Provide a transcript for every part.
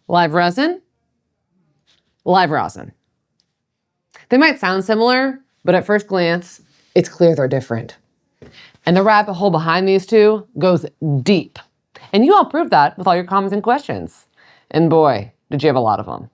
Live resin, live rosin. They might sound similar, but at first glance, it's clear they're different. And the rabbit hole behind these two goes deep. And you all proved that with all your comments and questions. And boy, did you have a lot of them.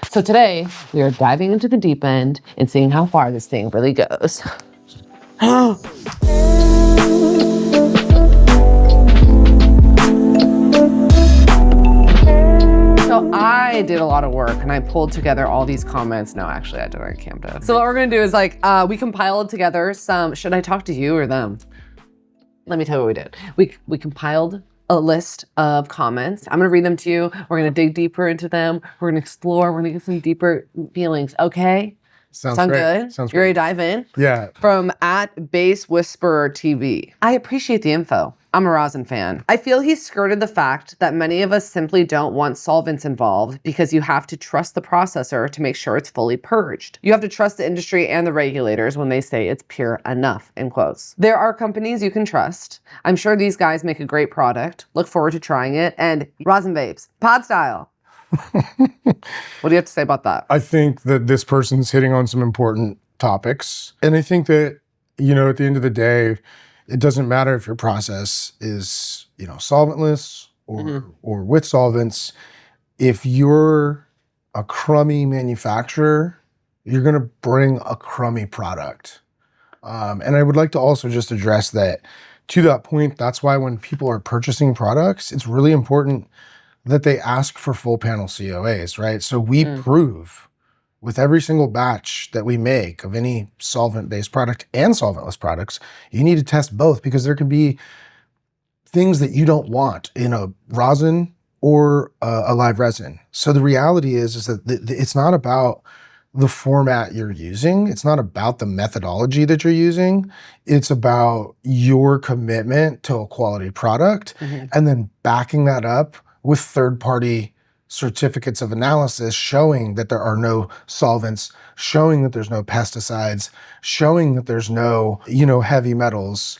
So today, we are diving into the deep end and seeing how far this thing really goes. So I did a lot of work and I pulled together all these comments. No, actually I did it on Camden. So what we're gonna do is we compiled together some, should I talk to you or them? Let me tell you what we did. We compiled a list of comments. I'm gonna read them to you. We're gonna dig deeper into them. We're gonna explore, we're gonna get some deeper feelings, okay? Sound great. Good? Sounds great. You ready to dive in? Yeah. From @BassWhisperer TV. I appreciate the info. I'm a rosin fan. I feel he skirted the fact that many of us simply don't want solvents involved because you have to trust the processor to make sure it's fully purged. You have to trust the industry and the regulators when they say it's pure enough, in quotes. There are companies you can trust. I'm sure these guys make a great product. Look forward to trying it. And Rosin Vapes, pod style. What do you have to say about that? I think that this person's hitting on some important topics. And I think that, at the end of the day, it doesn't matter if your process is, solventless or with solvents. If you're a crummy manufacturer, you're going to bring a crummy product. And I would like to also just address that to that point. That's why when people are purchasing products, it's really important that they ask for full panel COAs, right? So we prove with every single batch that we make of any solvent-based product and solventless products, you need to test both because there can be things that you don't want in a rosin or a live resin. So the reality is that it's not about the format you're using. It's not about the methodology that you're using. It's about your commitment to a quality product and then backing that up with third-party certificates of analysis showing that there are no solvents, showing that there's no pesticides, showing that there's no, heavy metals,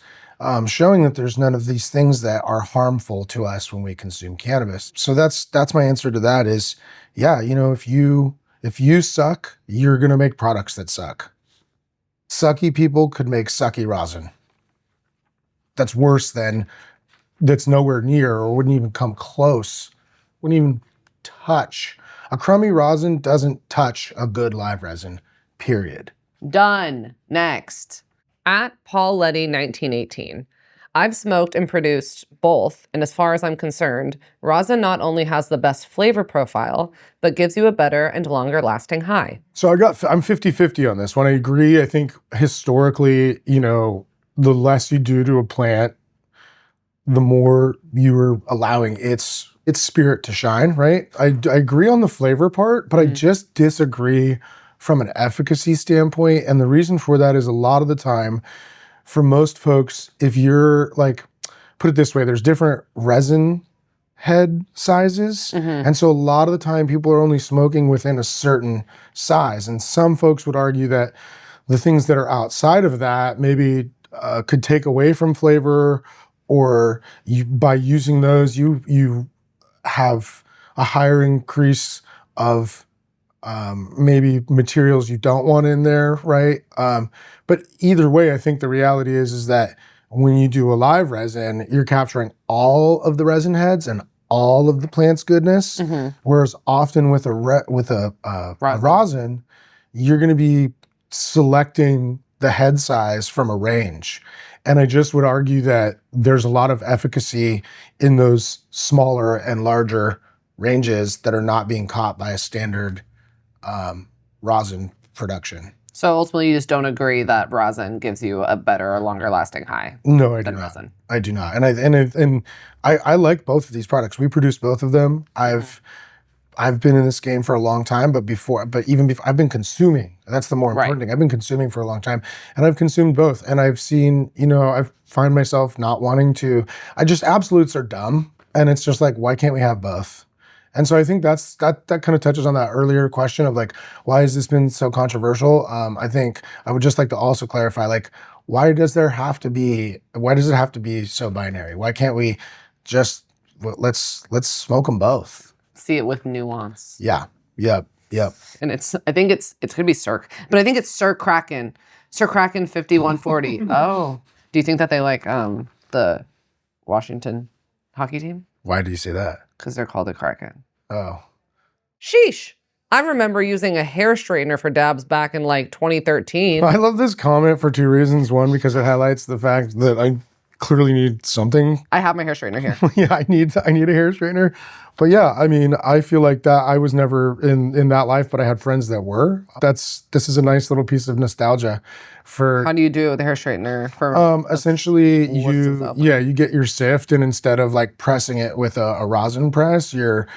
showing that there's none of these things that are harmful to us when we consume cannabis. So that's my answer to that is, yeah, if you suck, you're gonna make products that suck. Sucky people could make sucky rosin. That's worse than, that's nowhere near or wouldn't even come close, wouldn't even touch. A crummy rosin doesn't touch a good live resin, period. Done. Next. @PaulLetty 1918. I've smoked and produced both, and as far as I'm concerned, rosin not only has the best flavor profile, but gives you a better and longer lasting high. So I'm 50-50 on this one. I agree. I think historically, the less you do to a plant, the more you're allowing its spirit to shine, right? I agree on the flavor part, but I just disagree from an efficacy standpoint. And the reason for that is a lot of the time, for most folks, if you're put it this way, there's different resin head sizes. And so a lot of the time people are only smoking within a certain size. And some folks would argue that the things that are outside of that maybe could take away from flavor, or by using those, you have a higher increase of maybe materials you don't want in there, right? But either way, I think the reality is that when you do a live resin, you're capturing all of the resin heads and all of the plant's goodness, whereas often with a rosin, you're going to be selecting the head size from a range. And I just would argue that there's a lot of efficacy in those smaller and larger ranges that are not being caught by a standard rosin production. So ultimately, you just don't agree that rosin gives you a better or longer lasting high? No, I do not. Resin. I do not. And I like both of these products. We produce both of them. I've been in this game for a long time, but even before, I've been consuming. That's the more important thing. I've been consuming for a long time, and I've consumed both. And I've seen, I find myself not wanting to. Absolutes are dumb, and it's just like, why can't we have both? And so I think that kind of touches on that earlier question of why has this been so controversial? I think I would just like to also clarify, why does it have to be so binary? Why can't we just let's smoke them both. See it with nuance. Yeah. Yep. And I think it's gonna be Cirque, but I think it's Sir Kraken 5140. Oh, do you think that they like the Washington hockey team? Why do you say that? Because they're called a Kraken. Oh. Sheesh. I remember using a hair straightener for dabs back in like 2013. I love this comment for two reasons. One, because it highlights the fact that I clearly need something. I have my hair straightener here. Yeah, I need a hair straightener. But yeah, I mean, I feel like that I was never in that life, but I had friends that were. This is a nice little piece of nostalgia for. How do you do with the hair straightener? For essentially you get your sift, and instead of like pressing it with a rosin press, you're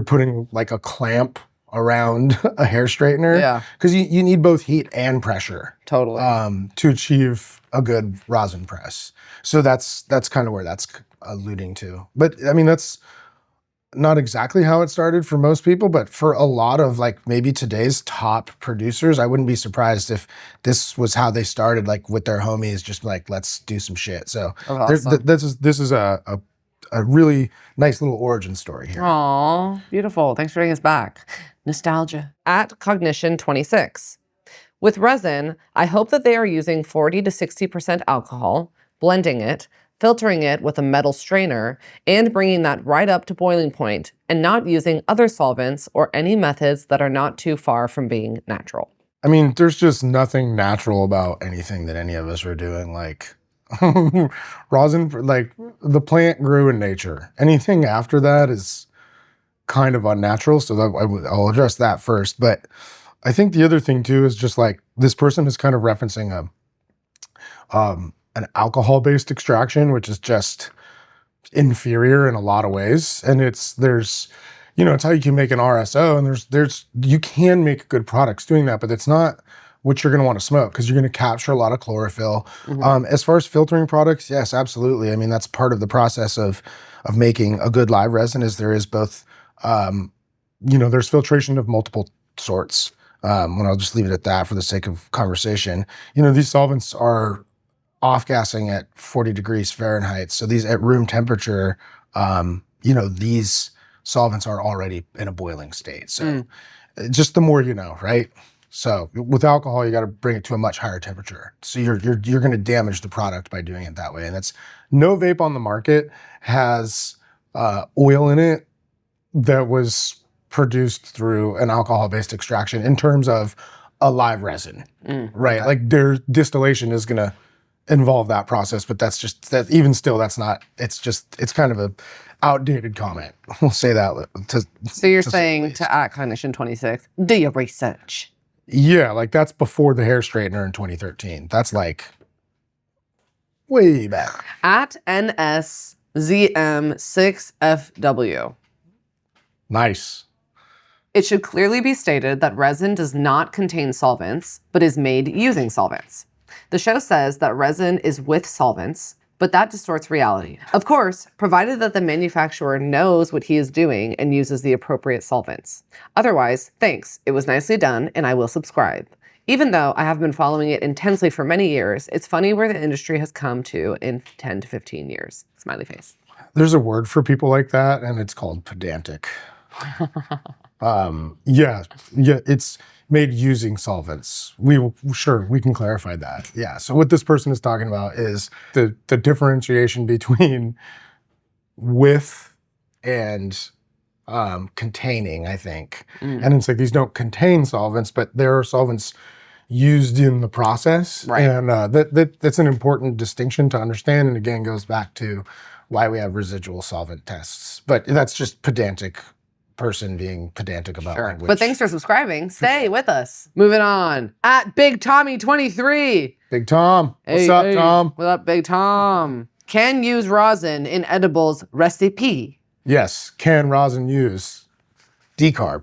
putting like a clamp around a hair straightener. Yeah. Because you need both heat and pressure. Totally. To achieve a good rosin press. So that's kind of where that's alluding to. But I mean, that's not exactly how it started for most people, but for a lot of like maybe today's top producers, I wouldn't be surprised if this was how they started, like with their homies, just like, let's do some shit. So awesome. this is a really nice little origin story here. Aw, beautiful. Thanks for bringing us back. Nostalgia. At Cognition 26. With resin, I hope that they are using 40 to 60% alcohol, blending it, filtering it with a metal strainer, and bringing that right up to boiling point, and not using other solvents or any methods that are not too far from being natural. I mean, there's just nothing natural about anything that any of us are doing. Like rosin, like the plant grew in nature. Anything after that is kind of unnatural. So I'll address that first. But I think the other thing too is just like this person is kind of referencing an alcohol-based extraction, which is just inferior in a lot of ways. And it's how you can make an RSO, and you can make good products doing that, but it's not what you're going to want to smoke because you're going to capture a lot of chlorophyll. Mm-hmm. As far as filtering products, yes, absolutely. I mean, that's part of the process of making a good live resin. Is there is both, there's filtration of multiple sorts. When I'll just leave it at that for the sake of conversation. These solvents are off-gassing at 40 degrees Fahrenheit. So these at room temperature, these solvents are already in a boiling state. So just the more you know, right? So with alcohol, you got to bring it to a much higher temperature. So you're going to damage the product by doing it that way. And that's no vape on the market has oil in it that was produced through an alcohol-based extraction in terms of a live resin, right? Okay. Like their distillation is going to involve that process, but that's kind of a outdated comment. We'll say that. So you're saying to at Cognition 26, do your research. Yeah, like that's before the hair straightener in 2013. That's like way back. At NSZM6FW. Nice. It should clearly be stated that resin does not contain solvents, but is made using solvents. The show says that resin is with solvents, but that distorts reality. Of course, provided that the manufacturer knows what he is doing and uses the appropriate solvents. Otherwise, thanks, it was nicely done, and I will subscribe. Even though I have been following it intensely for many years, it's funny where the industry has come to in 10 to 15 years. Smiley face. There's a word for people like that, and it's called pedantic. It's made using solvents. We can clarify that. Yeah. So what this person is talking about is the differentiation between with and containing, I think. And it's like these don't contain solvents, but there are solvents used in the process. Right. And that's an important distinction to understand. And again, goes back to why we have residual solvent tests. But that's just pedantic person being pedantic about language. But thanks for subscribing. Stay with us. Moving on. At Big Tommy 23. Big Tom. What's up, Tom? What up, Big Tom? Can use rosin in edibles recipe. Yes, can rosin use decarb?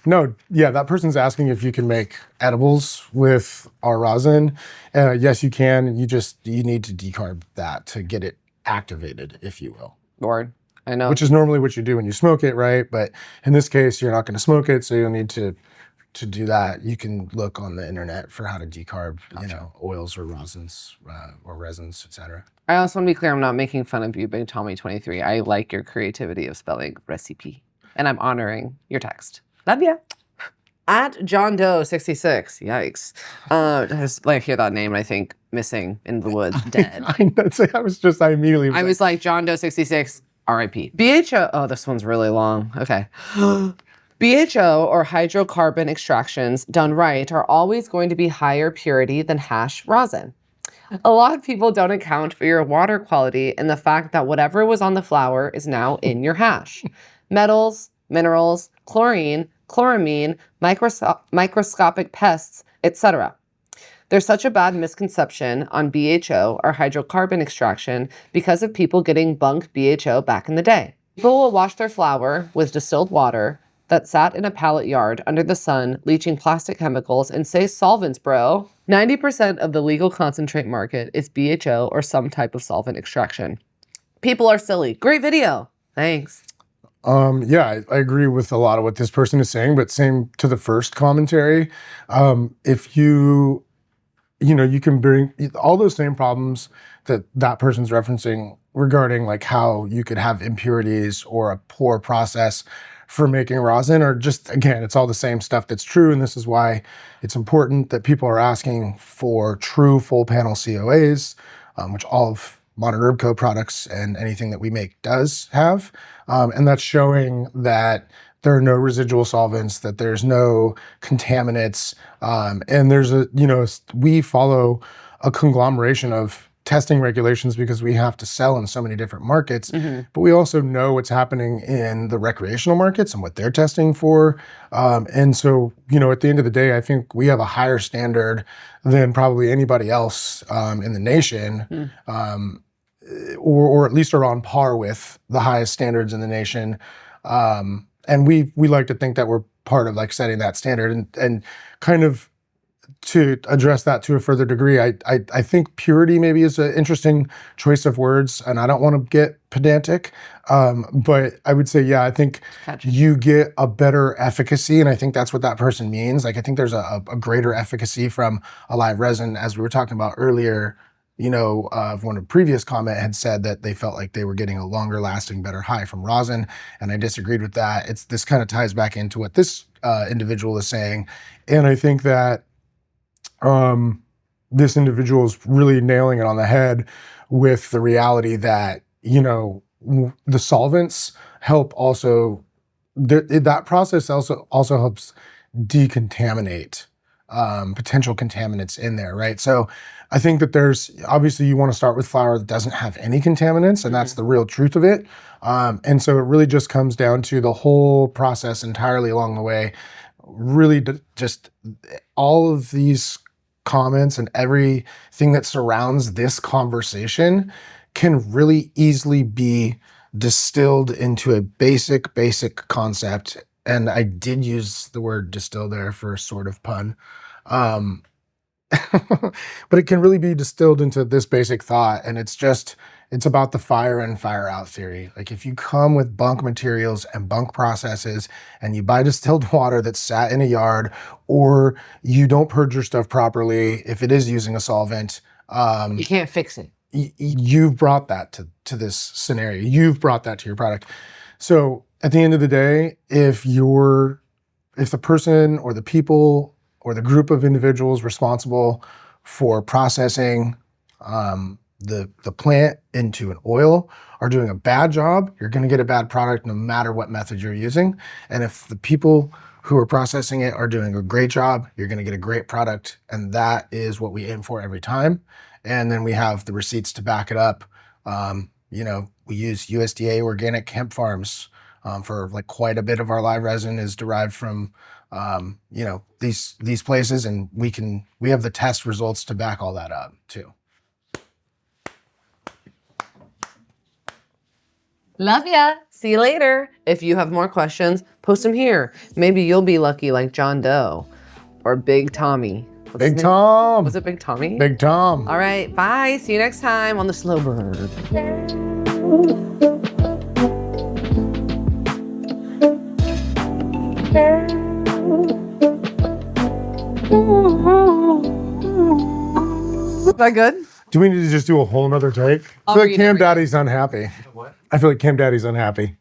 No, yeah, that person's asking if you can make edibles with our rosin. Yes, you can. You need to decarb that to get it activated, if you will. Lord. I know. Which is normally what you do when you smoke it, right? But in this case, you're not going to smoke it, so you'll need to do that. You can look on the internet for how to decarb, oils or rosins or resins, etc. I also want to be clear, I'm not making fun of you, Big Tommy 23. I like your creativity of spelling recipe, and I'm honoring your text. Love ya. At John Doe 66. Yikes. I just like hear that name and I think missing in the woods, dead. I immediately was like John Doe 66, RIP. BHO, oh, this one's really long. Okay. BHO or hydrocarbon extractions done right are always going to be higher purity than hash rosin. A lot of people don't account for your water quality and the fact that whatever was on the flower is now in your hash. Metals, minerals, chlorine, chloramine, microscopic pests, etc. There's such a bad misconception on BHO or hydrocarbon extraction because of people getting bunk BHO back in the day. People will wash their flower with distilled water that sat in a pallet yard under the sun, leaching plastic chemicals, and say solvents, bro. 90% of the legal concentrate market is BHO or some type of solvent extraction. People are silly. Great video. Thanks. Yeah, I agree with a lot of what this person is saying, but same to the first commentary. If you can bring all those same problems that person's referencing regarding like how you could have impurities or a poor process for making rosin, or just, again, it's all the same stuff that's true. And this is why it's important that people are asking for true full panel COAs, which all of Modern Herb Co. products and anything that we make does have. And that's showing that there are no residual solvents, that there's no contaminants. And there's we follow a conglomeration of testing regulations because we have to sell in so many different markets, but we also know what's happening in the recreational markets and what they're testing for. And so, at the end of the day, I think we have a higher standard than probably anybody else in the nation, or at least are on par with the highest standards in the nation. And we like to think that we're part of like setting that standard, and kind of to address that to a further degree, I think purity maybe is an interesting choice of words, and I don't want to get pedantic, but I would say, yeah, I think you get a better efficacy, and I think that's what that person means. Like, I think there's a greater efficacy from a live resin, as we were talking about earlier. One of the previous comment had said that they felt like they were getting a longer lasting, better high from rosin, and I disagreed with that. This kind of ties back into what this individual is saying, and I think that this individual is really nailing it on the head with the reality that, the solvents help also, that process also helps decontaminate potential contaminants in there, right? So I think that there's, obviously you want to start with flour that doesn't have any contaminants, and that's the real truth of it. And so it really just comes down to the whole process entirely along the way. Really just all of these comments and everything that surrounds this conversation can really easily be distilled into a basic concept. And I did use the word distill there for a sort of pun. But it can really be distilled into this basic thought. And it's about the fire in, fire out theory. Like, if you come with bunk materials and bunk processes and you buy distilled water that's sat in a yard, or you don't purge your stuff properly, if it is using a solvent, you can't fix it. You've brought that to this scenario. You've brought that to your product. So at the end of the day, if the person or the people or the group of individuals responsible for processing the plant into an oil are doing a bad job, you're going to get a bad product no matter what method you're using. And if the people who are processing it are doing a great job, you're going to get a great product. And that is what we aim for every time. And then we have the receipts to back it up. We use USDA organic hemp farms for like quite a bit of our live resin is derived from these places, and we have the test results to back all that up too. Love ya. See you later. If you have more questions, post them here. Maybe you'll be lucky like John Doe or Big Tommy. Big Tom. Was it Big Tommy? Big Tom. All right. Bye. See you next time on the Slow Bird. Is that good? Do we need to just do a whole nother take? I I'll feel like read Cam it. Daddy's unhappy. What? I feel like Cam Daddy's unhappy.